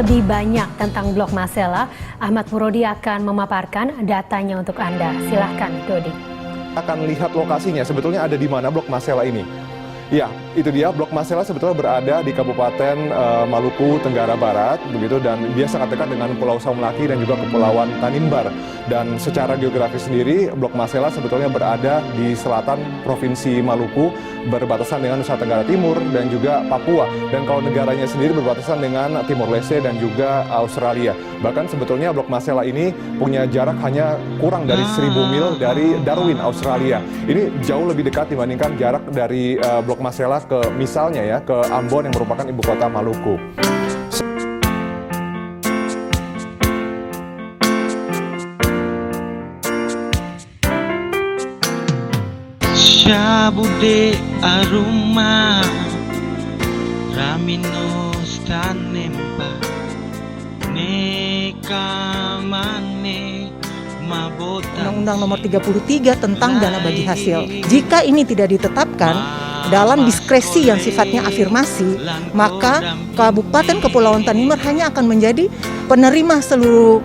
lebih banyak tentang Blok Masela, Ahmad Murodi akan memaparkan datanya untuk Anda. Silahkan, Dodi. Akan lihat lokasinya, sebetulnya ada di mana Blok Masela ini. Ya, itu dia. Blok Masela sebetulnya berada di Kabupaten Maluku Tenggara Barat, begitu, dan dia sangat dekat dengan Pulau Saumlaki dan juga Kepulauan Tanimbar. Dan secara geografis sendiri, Blok Masela sebetulnya berada di selatan Provinsi Maluku, berbatasan dengan Nusa Tenggara Timur dan juga Papua. Dan kalau negaranya sendiri berbatasan dengan Timor Leste dan juga Australia. Bahkan sebetulnya Blok Masela ini punya jarak hanya kurang dari 1000 mil dari Darwin, Australia. Ini jauh lebih dekat dibandingkan jarak dari Blok Masela ke misalnya ya ke Ambon yang merupakan ibu kota Maluku. Shabude aroma Raminos tanemba Nekamane mabota. Undang-Undang Nomor 33 tentang dana bagi hasil. Jika ini tidak ditetapkan dalam diskresi yang sifatnya afirmasi, maka Kabupaten Kepulauan Tanimbar hanya akan menjadi penerima seluruh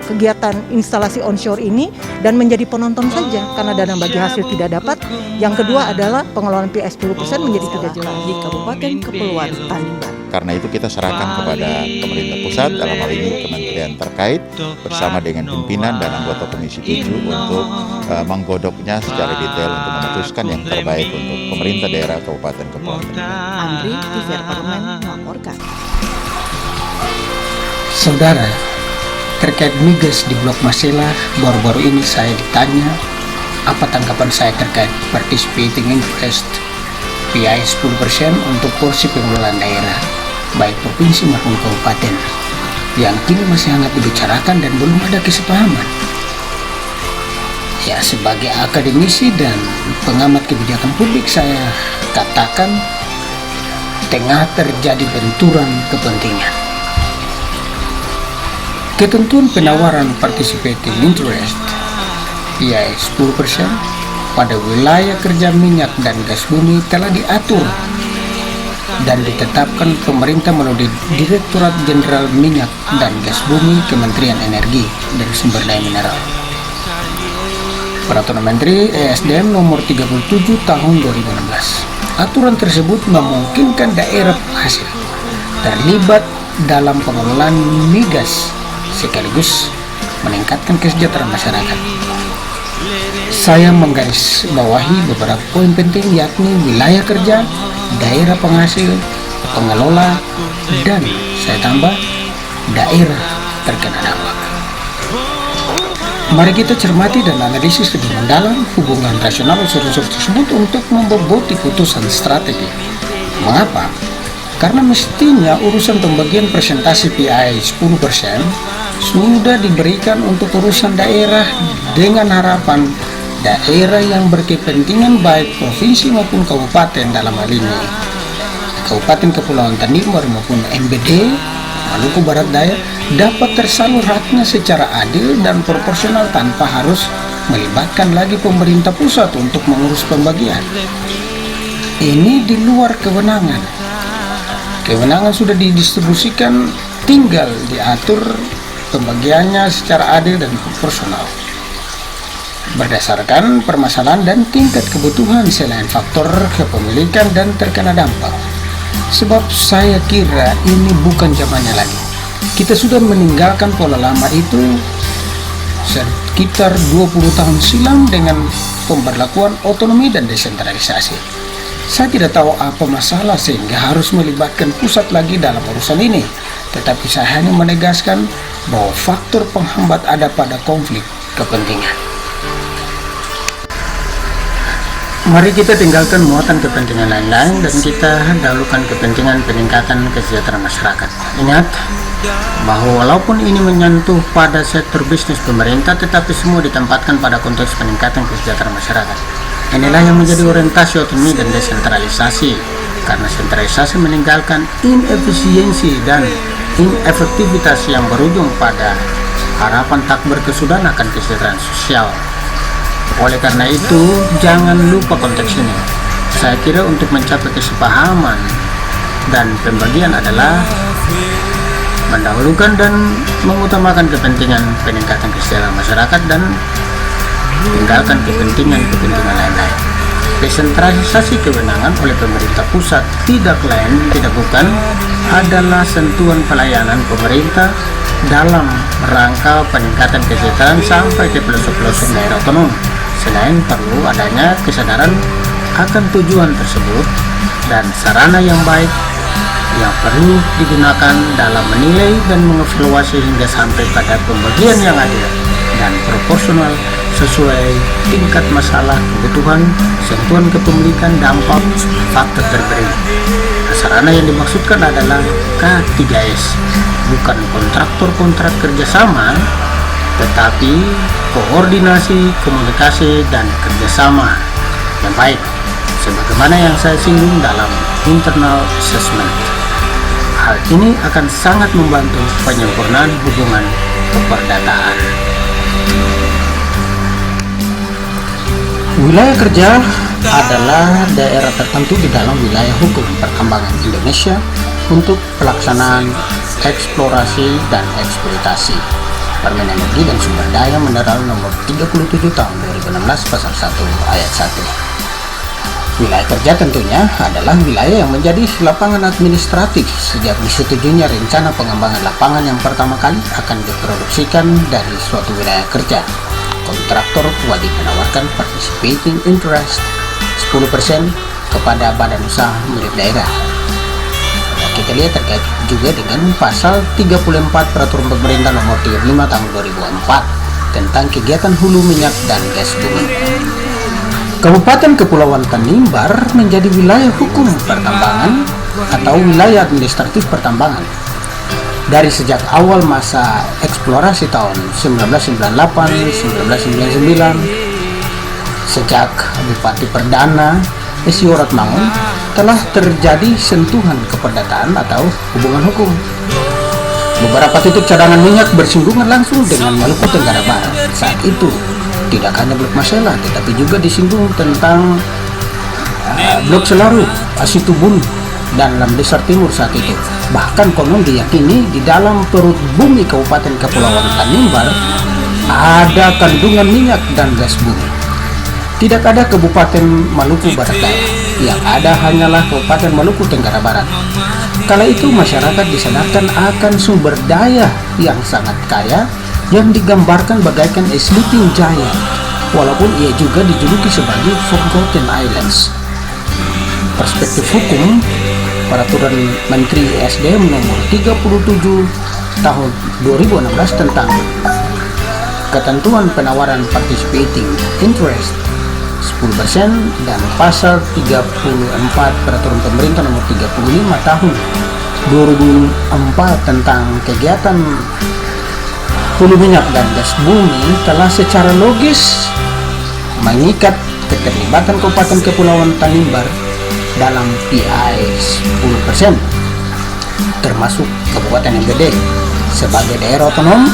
kegiatan instalasi onshore ini dan menjadi penonton saja karena dana bagi hasil tidak dapat. Yang kedua adalah pengelolaan PIS 10% menjadi tidak jelas di Kabupaten Kepulauan Tanimbar. Karena itu kita serahkan kepada pemerintah pusat, dalam hal ini kementerian terkait bersama dengan pimpinan dan anggota Komisi 7 untuk menggodoknya secara detail untuk memutuskan yang terbaik untuk pemerintah daerah Kabupaten Kepulauan Tanimbar. Andri, TVR Parlemen melaporkan. Saudara, terkait migas di Blok Masela, baru-baru ini saya ditanya apa tanggapan saya terkait participating interest PIS 10% untuk porsi pengelolaan daerah, baik provinsi maupun kabupaten, yang kini masih hangat dibicarakan dan belum ada kesepahaman. Ya, sebagai akademisi dan pengamat kebijakan publik, saya katakan tengah terjadi benturan kepentingan. Ketentuan penawaran participating interest PIS 10% pada wilayah kerja minyak dan gas bumi telah diatur dan ditetapkan pemerintah melalui Direktorat Jenderal Minyak dan Gas Bumi Kementerian Energi dan Sumber Daya Mineral. Peraturan Menteri ESDM nomor 37 tahun 2016. Aturan tersebut memungkinkan daerah penghasil terlibat dalam pengelolaan migas sekaligus meningkatkan kesejahteraan masyarakat. Saya menggarisbawahi beberapa poin penting, yakni wilayah kerja, daerah penghasil, pengelola, dan saya tambah daerah terkena dampak. Mari kita cermati dan analisis lebih mendalam hubungan rasional unsur-unsur tersebut untuk memboboti putusan strategi. Mengapa? Karena mestinya urusan pembagian presentasi PIS 10% sudah diberikan untuk urusan daerah dengan harapan daerah yang berkepentingan baik provinsi maupun kabupaten, dalam hal ini Kabupaten Kepulauan Tanimbar maupun MBD Maluku Barat Daya, dapat tersalur haknya secara adil dan proporsional tanpa harus melibatkan lagi pemerintah pusat untuk mengurus pembagian. Ini di luar kewenangan. Kewenangan sudah didistribusikan, tinggal diatur pembagiannya secara adil dan proporsional berdasarkan permasalahan dan tingkat kebutuhan selain faktor kepemilikan dan terkena dampak. Sebab saya kira ini bukan zamannya lagi. Kita sudah meninggalkan pola lama itu sekitar 20 tahun silam dengan pemberlakuan otonomi dan desentralisasi. Saya tidak tahu apa masalah sehingga harus melibatkan pusat lagi dalam urusan ini, tetapi saya hanya menegaskan bahwa faktor penghambat ada pada konflik kepentingan. Mari kita tinggalkan muatan kepentingan lain-lain dan kita dahulukan kepentingan peningkatan kesejahteraan masyarakat. Ingat bahwa walaupun ini menyentuh pada sektor bisnis pemerintah, tetapi semua ditempatkan pada konteks peningkatan kesejahteraan masyarakat. Inilah yang menjadi orientasi otonomi dan desentralisasi, karena sentralisasi meninggalkan inefisiensi dan inefektivitas yang berujung pada harapan tak berkesudahan akan kesejahteraan sosial. Oleh karena itu, jangan lupa konteks ini. Saya kira untuk mencapai kesepahaman dan pembagian adalah mendahulukan dan mengutamakan kepentingan peningkatan kesejahteraan masyarakat dan tinggalkan kepentingan lain-lain. Desentralisasi kewenangan oleh pemerintah pusat tidak bukan adalah sentuhan pelayanan pemerintah dalam rangka peningkatan kesejahteraan sampai ke pelosok-pelosok daerah otonom. Selain perlu adanya kesadaran akan tujuan tersebut dan sarana yang baik yang perlu digunakan dalam menilai dan mengevaluasi hingga sampai pada pembagian yang adil dan proporsional sesuai tingkat masalah, kebutuhan, sentuhan kepemilikan, dampak, faktor terberi. Sarana yang dimaksudkan adalah K3S, bukan kontraktor-kontrak kerjasama, tetapi koordinasi, komunikasi, dan kerjasama yang baik, sebagaimana yang saya singgung dalam internal assessment. Hal ini akan sangat membantu penyempurnaan hubungan keperdataan. Wilayah kerja adalah daerah tertentu di dalam wilayah hukum pertambangan Indonesia untuk pelaksanaan eksplorasi dan eksploitasi. Permen Energi dan Sumber Daya Mineral nomor 37 tahun 2016 pasal 1 ayat 1. Wilayah kerja tentunya adalah wilayah yang menjadi lapangan administratif sejak disetujuinya rencana pengembangan lapangan yang pertama kali akan diproduksikan dari suatu wilayah kerja. Kontraktor wajib menawarkan participating interest 10% kepada badan usaha milik daerah. Kita lihat terkait juga dengan pasal 34 Peraturan Pemerintah nomor 35 tahun 2004 tentang kegiatan hulu minyak dan gas bumi. Kabupaten Kepulauan Tanimbar menjadi wilayah hukum pertambangan atau wilayah administratif pertambangan. Dari sejak awal masa eksplorasi tahun 1998-1999, sejak Bupati Perdana Esi Oratmangun telah terjadi sentuhan keperdataan atau hubungan hukum. Beberapa titik cadangan minyak bersinggungan langsung dengan Maluku Tenggara Barat. Saat itu tidak hanya Blok Masela, tetapi juga disinggung tentang Blok Selaru, Asitubun, dan Lam Desar Timur saat itu. Bahkan konon diyakini di dalam perut bumi Kabupaten Kepulauan Tanimbar ada kandungan minyak dan gas bumi. Tidak ada Kabupaten Maluku Barat Daya, yang ada hanyalah Kabupaten Maluku Tenggara Barat. Kala itu masyarakat disadarkan akan sumber daya yang sangat kaya yang digambarkan bagaikan a sleeping giant, walaupun ia juga dijuluki sebagai Forgotten Islands. Perspektif hukum Peraturan Menteri SDM nomor 37 tahun 2016 tentang ketentuan penawaran participating interest 10% dan pasal 34 Peraturan Pemerintah nomor 35 tahun 2004 tentang kegiatan hulu minyak dan gas bumi telah secara logis mengikat keterlibatan Kabupaten Kepulauan Tanimbar dalam PI 10%, termasuk Kabupaten NBD sebagai daerah otonom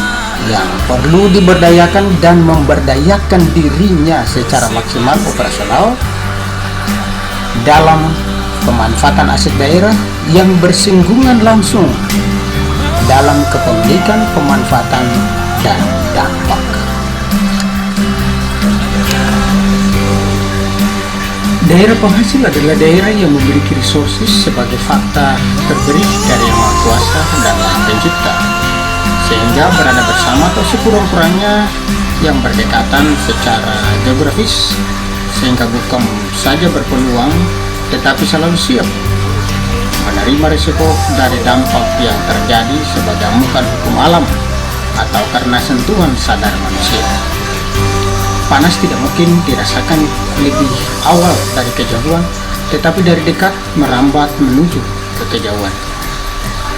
yang perlu diberdayakan dan memberdayakan dirinya secara maksimal operasional dalam pemanfaatan aset daerah yang bersinggungan langsung dalam kepemilikan, pemanfaatan, dan dampak. Daerah penghasil adalah daerah yang memiliki resources sebagai fakta terberi dari Yang Maha Kuasa dan Maha Pencipta, sehingga berada bersama atau sekurang-kurangnya yang berdekatan secara geografis, sehingga bukan saja berpeluang tetapi selalu siap menerima risiko dari dampak yang terjadi sebagai amukan hukum alam atau karena sentuhan sadar manusia. Panas tidak mungkin dirasakan lebih awal dari kejauhan, tetapi dari dekat merambat menuju ke kejauhan.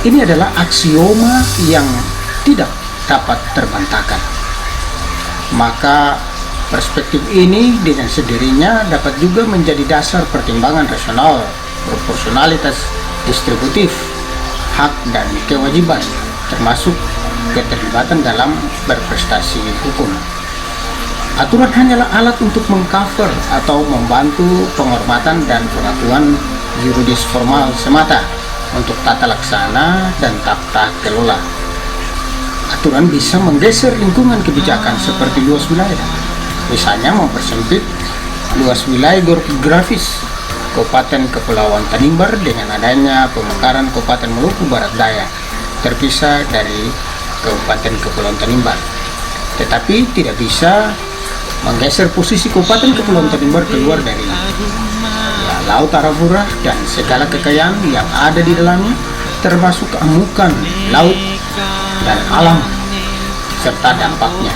Ini adalah aksioma yang tidak dapat terbantahkan. Maka perspektif ini dengan sendirinya dapat juga menjadi dasar pertimbangan rasional, proporsionalitas distributif, hak dan kewajiban, termasuk keterlibatan dalam berprestasi hukum. Aturan hanyalah alat untuk mengcover atau membantu penghormatan dan pengakuan yuridis formal semata, untuk tata laksana dan tata kelola. Aturan bisa menggeser lingkungan kebijakan seperti luas wilayah, misalnya mempersempit luas wilayah geografis Kabupaten Kepulauan Tanimbar dengan adanya pemekaran Kabupaten Maluku Barat Daya terpisah dari Kabupaten Kepulauan Tanimbar. Tetapi tidak bisa menggeser posisi Kabupaten Kepulauan Tanimbar keluar dari Laut Arafura dan segala kekayaan yang ada di dalamnya, termasuk keamukan laut dan alam serta dampaknya.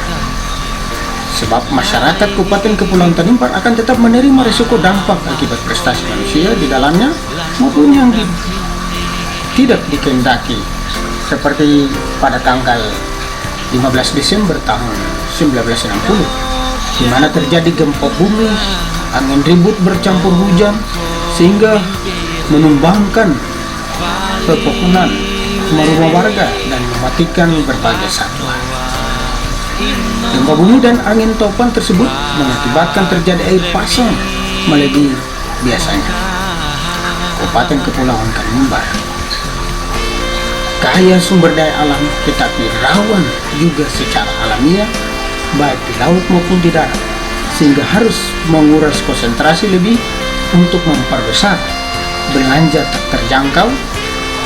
Sebab masyarakat Kabupaten Kepulauan Tanimbar akan tetap menerima risiko dampak akibat prestasi manusia di dalamnya maupun yang tidak dikehendaki, seperti pada tanggal 15 Desember tahun 1960 di mana terjadi gempa bumi, angin ribut bercampur hujan sehingga menumbangkan pepohonan rumah warga dan mematikan berbagai satwa. Gempa bumi dan angin topan tersebut mengakibatkan terjadi air pasang melebihi biasanya. Kabupaten Kepulauan Tanimbar kaya sumber daya alam tetapi rawan juga secara alamiah baik di laut maupun di darat, sehingga harus menguras konsentrasi lebih untuk memperbesar belanja tak terjangkau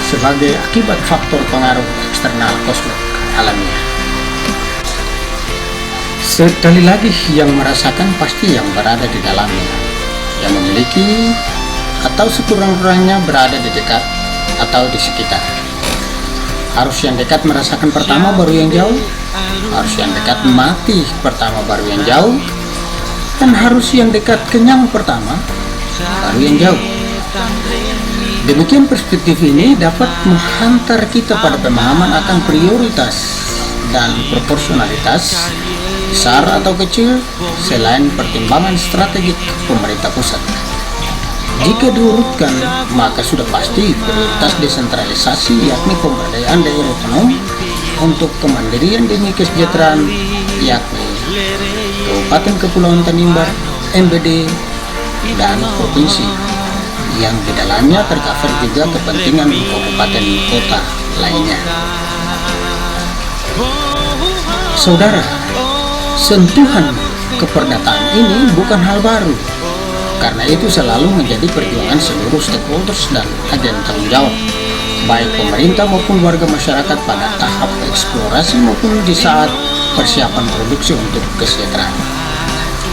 sebagai akibat faktor pengaruh eksternal kosmik alamiah. Sekali lagi, yang merasakan pasti yang berada di dalamnya, yang memiliki atau sekurang-kurangnya berada di dekat atau di sekitar. Harus yang dekat merasakan pertama baru yang jauh, harus yang dekat mati pertama baru yang jauh, dan harus yang dekat kenyang pertama baru yang jauh. Demikian perspektif ini dapat menghantar kita pada pemahaman akan prioritas dan proporsionalitas besar atau kecil selain pertimbangan strategik pemerintah pusat. Jika diurutkan, maka sudah pasti prioritas desentralisasi yakni pemberdayaan daerah otonom untuk kemandirian demi kesejahteraan yakni Kabupaten Kepulauan Tanimbar, MBD, dan provinsi yang di dalamnya tercover juga kepentingan kabupaten kota lainnya. Saudara, sentuhan keperdataan ini bukan hal baru. Karena itu selalu menjadi perjuangan seluruh stakeholders dan agen tanggung jawab, baik pemerintah maupun warga masyarakat pada tahap eksplorasi maupun di saat persiapan produksi untuk kesejahteraan.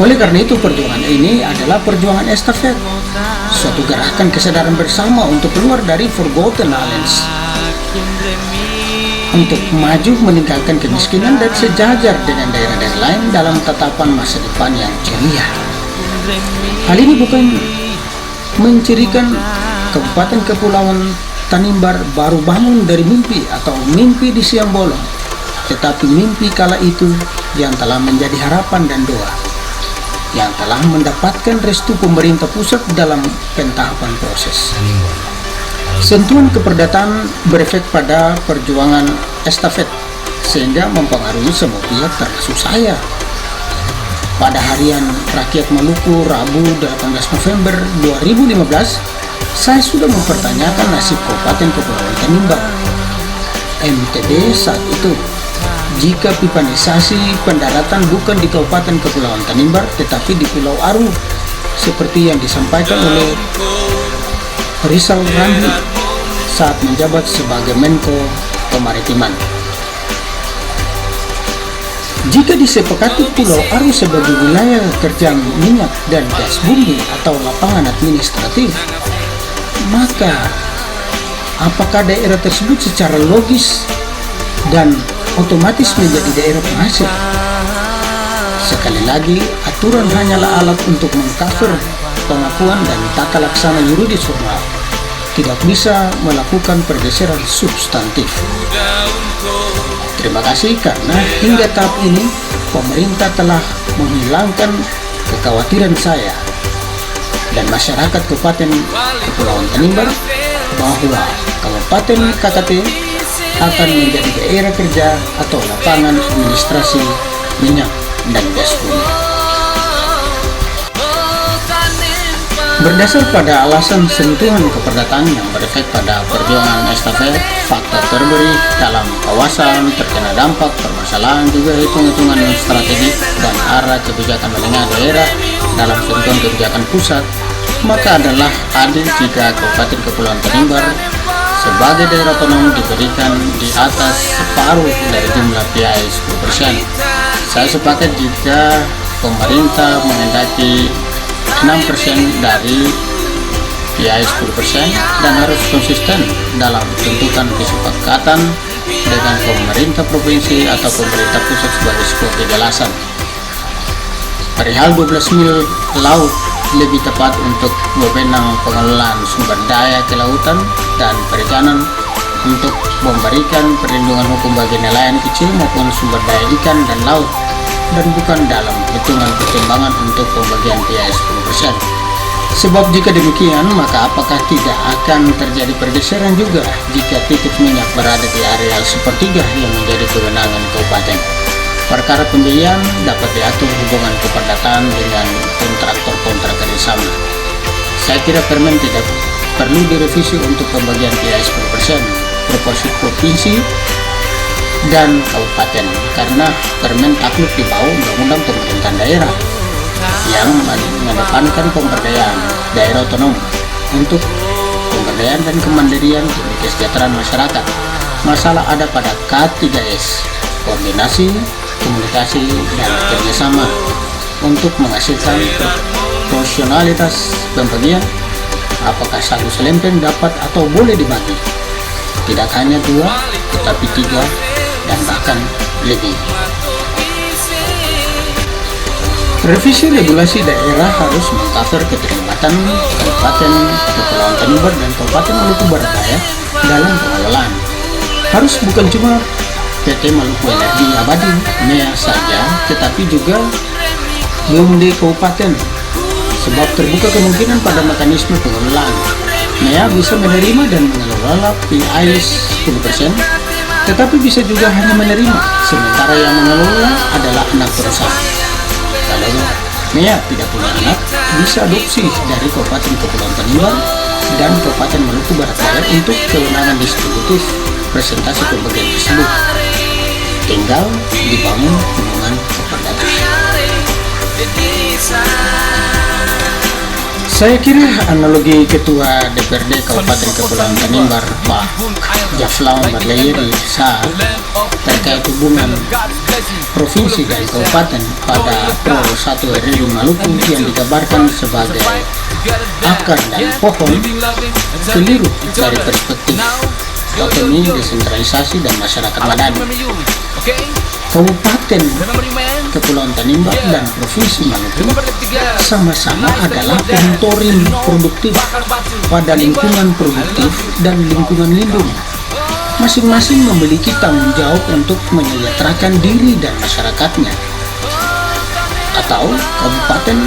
Oleh karena itu perjuangan ini adalah perjuangan estafet, suatu gerakan kesadaran bersama untuk keluar dari Forgotten Islands, untuk maju meninggalkan kemiskinan dan sejajar dengan daerah-daerah lain dalam tatapan masa depan yang ceria. Hal ini bukan mencirikan Kabupaten Kepulauan Tanimbar baru bangun dari mimpi atau mimpi di siang bolong, tetapi mimpi kala itu yang telah menjadi harapan dan doa, yang telah mendapatkan restu pemerintah pusat dalam pentahapan proses. Sentuhan keperdataan berefek pada perjuangan estafet sehingga mempengaruhi semua pihak termasuk saya. Pada harian Rakyat Maluku Rabu 18 November 2015, saya sudah mempertanyakan nasib Kabupaten Kepulauan Tanimbar MTB saat itu jika pipanisasi pendaratan bukan di Kabupaten Kepulauan Tanimbar tetapi di Pulau Aru seperti yang disampaikan oleh Rizal Ramli saat menjabat sebagai Menko Kemaritiman. Jika disepakati Pulau Aru sebagai wilayah kerja minyak dan gas bumi atau lapangan administratif, maka apakah daerah tersebut secara logis dan otomatis menjadi daerah penghasil? Sekali lagi, aturan hanyalah alat untuk mengcover pengakuan dan tata laksana yuridis formal, tidak bisa melakukan pergeseran substantif. Terima kasih karena hingga tahap ini pemerintah telah menghilangkan kekhawatiran saya dan masyarakat Kabupaten Kepulauan Tanimbar bahwa Kabupaten KKT akan menjadi daerah kerja atau lapangan administrasi minyak dan gas bumi. Berdasar pada alasan sentuhan keperdataan yang berefek pada perjuangan estafet, faktor terberi dalam kawasan, terkena dampak, permasalahan juga hitung-hitungan yang strategik dan arah kebijakan menengah daerah dalam sentuhan kebijakan pusat, maka adalah adil jika Kabupaten Kepulauan Tanimbar sebagai daerah otonom diberikan di atas separuh dari jumlah PII 10%. Saya sepakat jika pemerintah menghendaki 6% dari PII 10% dan harus konsisten dalam tentukan kesepakatan dengan pemerintah provinsi atau pemerintah pusat sebagai sebuah kejelasan. Perihal 12 mil laut lebih tepat untuk wewenang pengelolaan sumber daya kelautan dan perikanan untuk memberikan perlindungan hukum bagi nelayan kecil maupun sumber daya ikan dan laut, dan bukan dalam hitungan pertimbangan untuk pembagian PII 10%. Sebab jika demikian, maka apakah tidak akan terjadi pergeseran juga jika titik minyak berada di areal sepertiga yang menjadi kewenangan kabupaten? Perkara pembiayaan dapat diatur hubungan keperdataan dengan kontraktor-kontrak kerjasama. Saya kira Permen tidak perlu direvisi untuk pembagian PII 10% proporsi provinsi dan kabupaten, karena Permen takluk di bawah undang-undang pemerintahan daerah yang mengedepankan pemberdayaan daerah otonom untuk pemberdayaan dan kemandirian demi kesejahteraan masyarakat. Masalah ada pada K3S, koordinasi, komunikasi, dan kerjasama untuk menghasilkan proporsionalitas pembagian. Apakah satu selempeng dapat atau boleh dibagi? Tidak hanya 2, tetapi 3 dan bahkan lebih. Revisi regulasi daerah harus mengcover keterlibatan Kabupaten Kepulauan Tanimbar dan Kabupaten Maluku Barat Daya dalam pengelolaan. Harus bukan cuma PT Maluku Energi Abadi MEA saja, tetapi juga BUMD Kabupaten, sebab terbuka kemungkinan pada mekanisme pengelolaan. MEA bisa menerima dan mengelola PII 10%, tetapi bisa juga hanya menerima, sementara yang mengelola adalah anak perusahaan. Kalau MEA tidak punya anak, bisa adopsi dari Kabupaten Kepulauan Tanimbar dan Kabupaten Maluku Barat Daya untuk kewenangan distributif presentasi pembagian tersebut. Tinggal dibangun hubungan keperdataan. Saya kira analogi Ketua DPRD Kabupaten Kepulauan Tanimbar Pak Jaflaw Barlayeri saat terkait hubungan provinsi dan kabupaten pada Pro 1 RRI Maluku yang dikabarkan sebagai akar dan pohon keliru dari perspektif otonomi, desentralisasi, dan masyarakat madani. Kabupaten Kepulauan Tanimbar dan Provinsi Maluku sama-sama adalah monitoring produktif pada lingkungan produktif dan lingkungan lindung. Masing-masing memiliki tanggung jawab untuk menyejahterakan diri dan masyarakatnya. Atau Kabupaten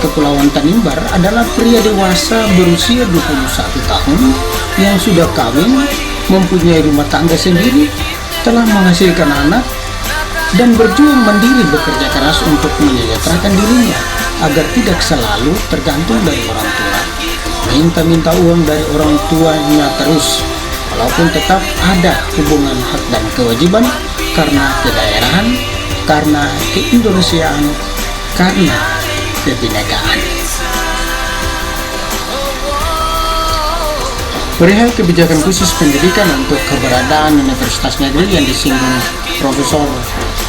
Kepulauan Tanimbar adalah pria dewasa berusia 21 tahun yang sudah kawin, mempunyai rumah tangga sendiri, telah menghasilkan anak, dan berjuang mandiri bekerja keras untuk menyejahterakan dirinya agar tidak selalu tergantung dari orang tua, minta-minta uang dari orang tuanya terus, walaupun tetap ada hubungan hak dan kewajiban karena kedaerahan, karena keindonesiaan, karena kebinekaan. Perihal kebijakan khusus pendidikan untuk keberadaan Universitas Negeri yang disinggung Profesor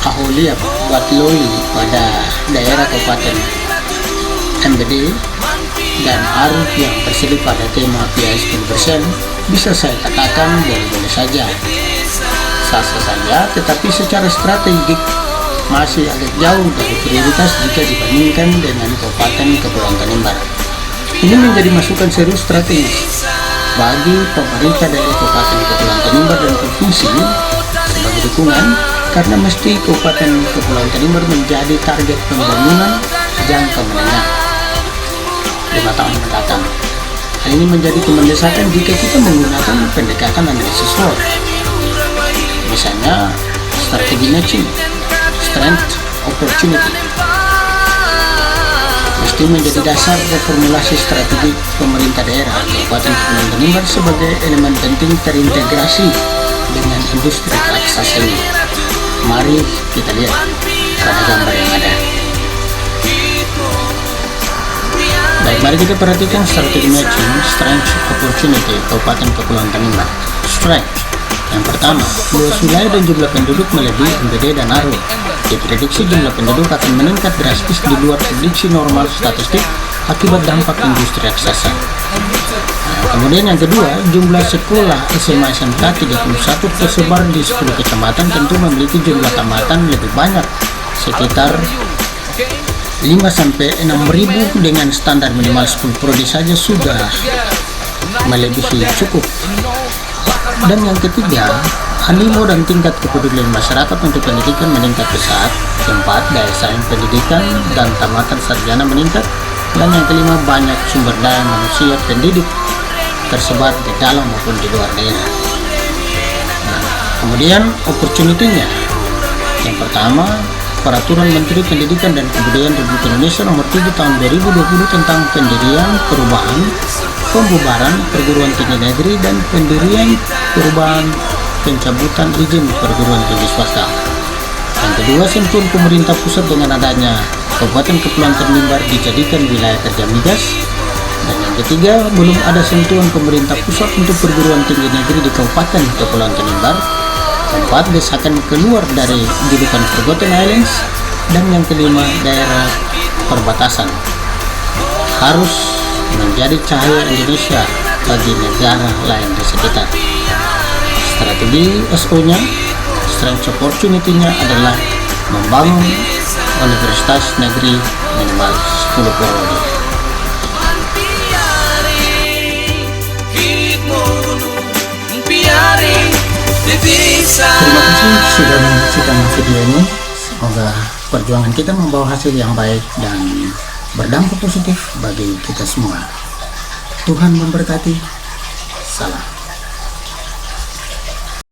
Aholia Batloli pada daerah Kabupaten MBD dan Arif yang terselip pada tema PII 10%, bisa saya katakan boleh-boleh saja, sah-sah saja, tetapi secara strategik masih agak jauh dari prioritas jika dibandingkan dengan Kabupaten Kepulauan Tanimbar. Ini menjadi masukan serius strategis bagi pemerintah dari Kabupaten Kepulauan Tanimbar dan Provinsi sebagai dukungan, karena mesti Kabupaten Kepulauan Tanimbar menjadi target pembangunan jangka menengah 5 tahun mendatang. Hal ini menjadi kemendesakan jika kita menggunakan pendekatan analisis SWOT. Misalnya strategi matching, strength, opportunity. mesti menjadi dasar reformulasi strategi pemerintah daerah Kabupaten Kepulauan Tanimbar sebagai elemen penting terintegrasi dengan industri raksasa ini. Mari kita lihat pada gambar yang ada. Baik, mari kita perhatikan strategi matching strength opportunity Kabupaten Kepulauan Tanimbar. Strength yang pertama, luas wilayah dan jumlah penduduk melebihi NPD dan ARW. Diprediksi jumlah penduduk akan meningkat drastis di luar prediksi normal statistik akibat dampak industri raksasa. Kemudian yang kedua, jumlah sekolah SMA SMK 31 tersebar di 10 kecamatan tentu memiliki jumlah tamatan lebih banyak, sekitar 5-6 ribu dengan standar minimal 10 prodi saja sudah melebihi cukup. Dan yang ketiga, animo dan tingkat kepedulian masyarakat untuk pendidikan meningkat pesat. Keempat, daya saing pendidikan dan tamatan sarjana meningkat. Dan yang kelima, banyak sumber daya manusia pendidik tersebar di dalam maupun di luar daerah. Nah, kemudian opportunity-nya. Yang pertama, Peraturan Menteri Pendidikan dan Kebudayaan Republik Indonesia Nomor 7 Tahun 2020 tentang pendirian, perubahan, pembubaran perguruan tinggi negeri dan pendirian, perubahan, pencabutan izin perguruan tinggi swasta. Yang kedua, sentuhan pemerintah pusat dengan adanya Kabupaten Kepulauan Tanimbar dijadikan wilayah kerja migas. Dan yang ketiga, belum ada sentuhan pemerintah pusat untuk perguruan tinggi negeri di Kabupaten Kepulauan Tanimbar. Keempat, desakan keluar dari julukan Forgotten Islands. Dan yang kelima, daerah perbatasan harus menjadi cahaya Indonesia bagi negara lain di sekitar. Strategi SO-nya, strength opportunity-nya adalah membangun universitas negeri minimal 10 prodi. Terima kasih sudah menyaksikan video ini. Semoga perjuangan kita membawa hasil yang baik dan berdampak positif bagi kita semua. Tuhan memberkati. Salam.